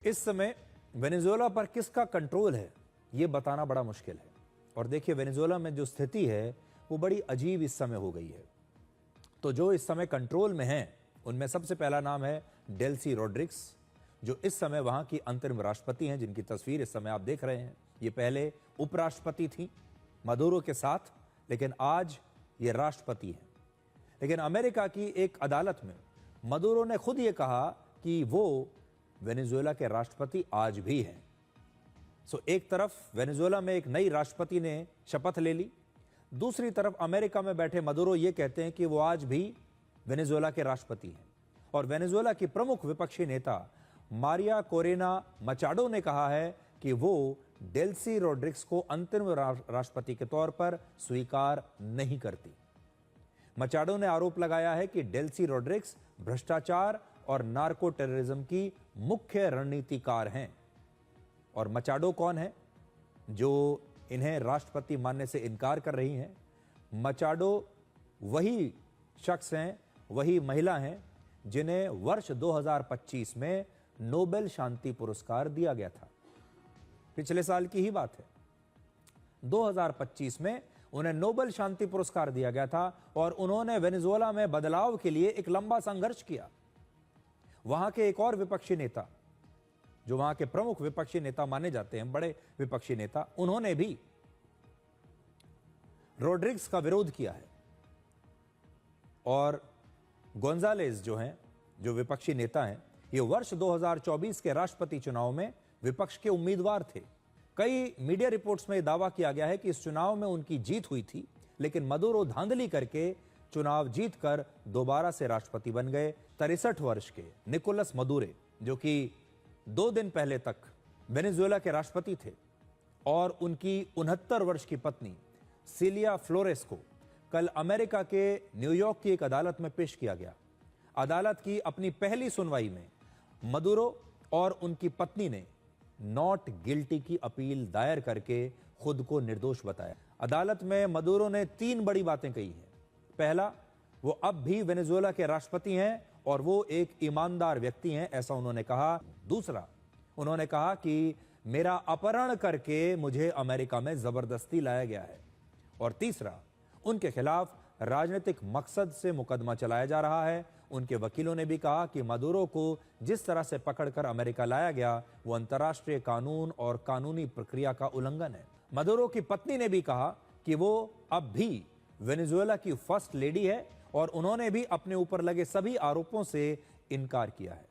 इस समय वेनेजुएला पर किसका कंट्रोल है ये बताना बड़ा मुश्किल है। और देखिए वेनेजुएला में जो स्थिति है वो बड़ी अजीब इस समय हो गई है। तो जो इस समय कंट्रोल में हैं उनमें सबसे पहला नाम है डेल्सी रोड्रिग्स, जो इस समय वहां की अंतरिम राष्ट्रपति हैं, जिनकी तस्वीर इस समय आप देख रहे हैं। ये पहले उपराष्ट्रपति थी मदुरो के साथ, लेकिन आज ये राष्ट्रपति हैं। लेकिन अमेरिका की एक अदालत में मदुरो ने खुद ये कहा कि वो वेनेजुएला के राष्ट्रपति आज भी हैं। एक तरफ वेनेजुएला में एक नई राष्ट्रपति ने शपथ ले ली, दूसरी तरफ अमेरिका में बैठे मदुरो ये कहते हैं कि वो आज भी वेनेजुएला के राष्ट्रपति हैं। और वेनेजुएला की प्रमुख विपक्षी नेता मारिया कोरेना मचाडो ने कहा है कि वो डेल्सी रोड्रिग्स को अंतरिम राष्ट्रपति के तौर पर स्वीकार नहीं करती। मचाडो ने आरोप लगाया है कि डेल्सी रोड्रिग्स भ्रष्टाचार और नार्को टेररिज्म की मुख्य रणनीतिकार हैं। और मचाडो कौन है जो इन्हें राष्ट्रपति मानने से इनकार कर रही हैं? मचाडो वही शख्स हैं, वही महिला हैं जिन्हें वर्ष 2025 में नोबेल शांति पुरस्कार दिया गया था। पिछले साल की ही बात है। 2025 में उन्हें नोबेल शांति पुरस्कार दिया गया था और उन्होंने वेनेजुएला में बदलाव के लिए एक लंबा संघर्ष किया। वहां के एक और विपक्षी नेता, जो वहां के प्रमुख विपक्षी नेता माने जाते हैं, बड़े विपक्षी नेता, उन्होंने भी रोड्रिग्स का विरोध किया है। और गोंजालेस जो हैं, जो विपक्षी नेता हैं, ये वर्ष 2024 के राष्ट्रपति चुनाव में विपक्ष के उम्मीदवार थे। कई मीडिया रिपोर्ट्स में दावा किया गया है कि इस चुनाव में उनकी जीत हुई थी, लेकिन मदुरो धांधली करके चुनाव जीतकर दोबारा से राष्ट्रपति बन गए। 63 वर्ष के निकोलस मदुरो, जो कि 2 दिन पहले तक वेनेजुएला के राष्ट्रपति थे, और उनकी 69 वर्ष की पत्नी सिलिया फ्लोरेस को कल अमेरिका के न्यूयॉर्क की एक अदालत में पेश किया गया। अदालत की अपनी पहली सुनवाई में मदुरो और उनकी पत्नी ने नॉट गिल्टी की अपील दायर करके खुद को निर्दोष बताया। अदालत में मदुरो ने 3 बड़ी बातें कही हैं। पहला, वो अब भी वेनेजुएला के राष्ट्रपति हैं और वो एक ईमानदार व्यक्ति हैं, ऐसा उन्होंने कहा। दूसरा, उन्होंने कहा कि मेरा अपहरण करके मुझे अमेरिका में जबरदस्ती लाया गया है। और तीसरा, उनके खिलाफ राजनीतिक मकसद से मुकदमा चलाया जा रहा है। उनके वकीलों ने भी कहा कि मदुरो को जिस तरह से पकड़कर अमेरिका लाया गया वो अंतर्राष्ट्रीय कानून और कानूनी प्रक्रिया का उल्लंघन है। मदुरो की पत्नी ने भी कहा कि वो अब भी वेनेजुएला की फर्स्ट लेडी है और उन्होंने भी अपने ऊपर लगे सभी आरोपों से इनकार किया है।